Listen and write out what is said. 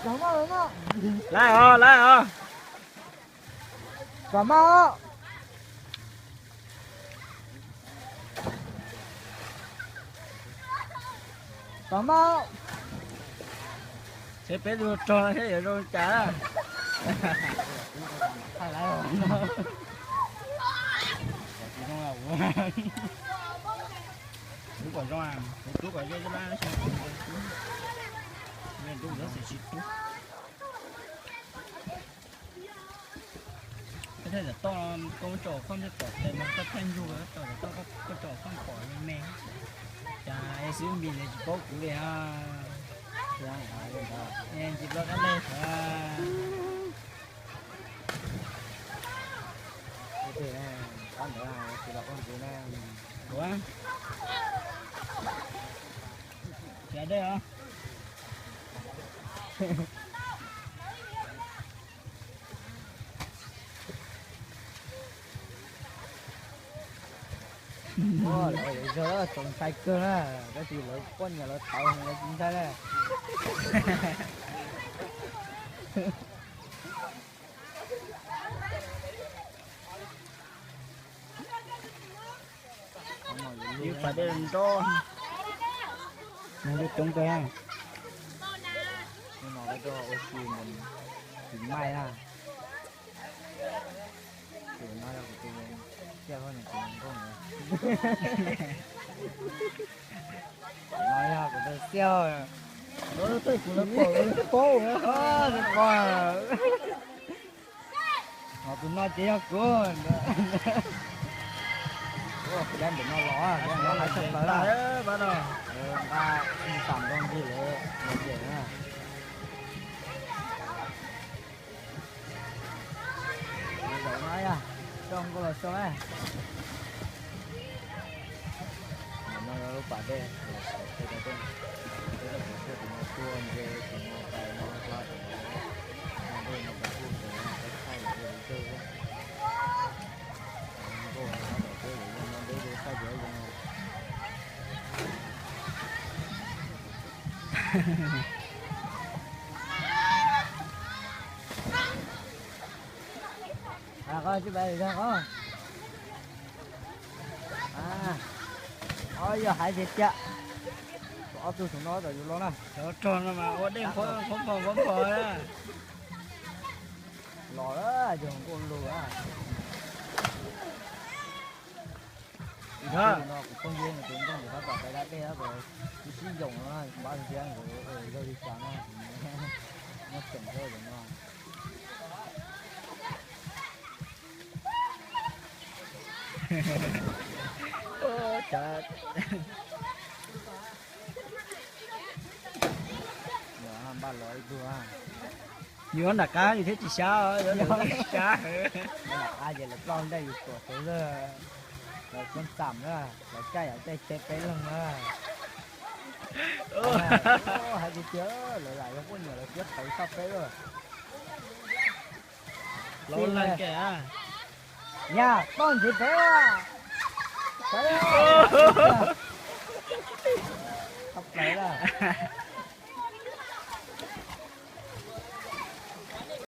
Cảm ơn nó. Lại hả? Cảm ơn. Cảm ơn. Sẽ bé đưa cho thế rồi trả. Hay là Chú quả roi, chú quả dây cho ba nó xem. Nên chú rất sẽ xịt chú. Cái này là to con trò không được tỏ tên mà có thanh ru á, tỏ là to có trò không khỏi lên men. Chà, em xíu mình là chỉ có củ này ha. Em chỉ lo cái lên ha. cái này con nữa là chỉ là con gì này. Ủa? Dạ đây hả? Ôi, lại giờ trồng sai cơ á, cái gì lấy con nhà nó tàu hay là chính xác đấy. Như phải đến cho. Nó cứ trống cây ha. Nhưng mà cái cho oxy mình chính may ha. Chỉ nói là cái treo hơn là không nói là của tôi treo nó tôi cũng là cổ nó còn họ cũng nói chỉ là con đem để nó ló đem nó hay thật tới là Bắt đầu. ba tầm con gì nữa một gì nữa đổ nói à trong con là sao ấy nó lúc bạn đây cái là cái nó tuôn về thì nó phải nó qua nó đây nó phải tuôn về nó phải thay để chơi nó có nó để chơi để nó để thay để à coi chú bé được không à ôi giờ hại thiệt chứ có tôi xuống đó rồi vô đó nè Đó tròn mà ở đây không phở á. lò đó dùng con lùa á Đó. nó cũng không riêng là chúng con người ta bảo cái đá bê đó rồi cứ sử dụng nó bao nhiêu tiền rồi đi chọn nó chỉnh thôi rồi nó Ô trời. nó ba loại đua à Như con đặc cá như thế thì sao rồi, đó là cá. ai vậy là con đây của tôi rồi con tẩm đó là cây ở đây tép cái lưng đó hai cái chớ lại không có nhiều là chết thấy sắp đấy rồi Lâu lên kìa. nha con chỉ té à té à sắp đấy là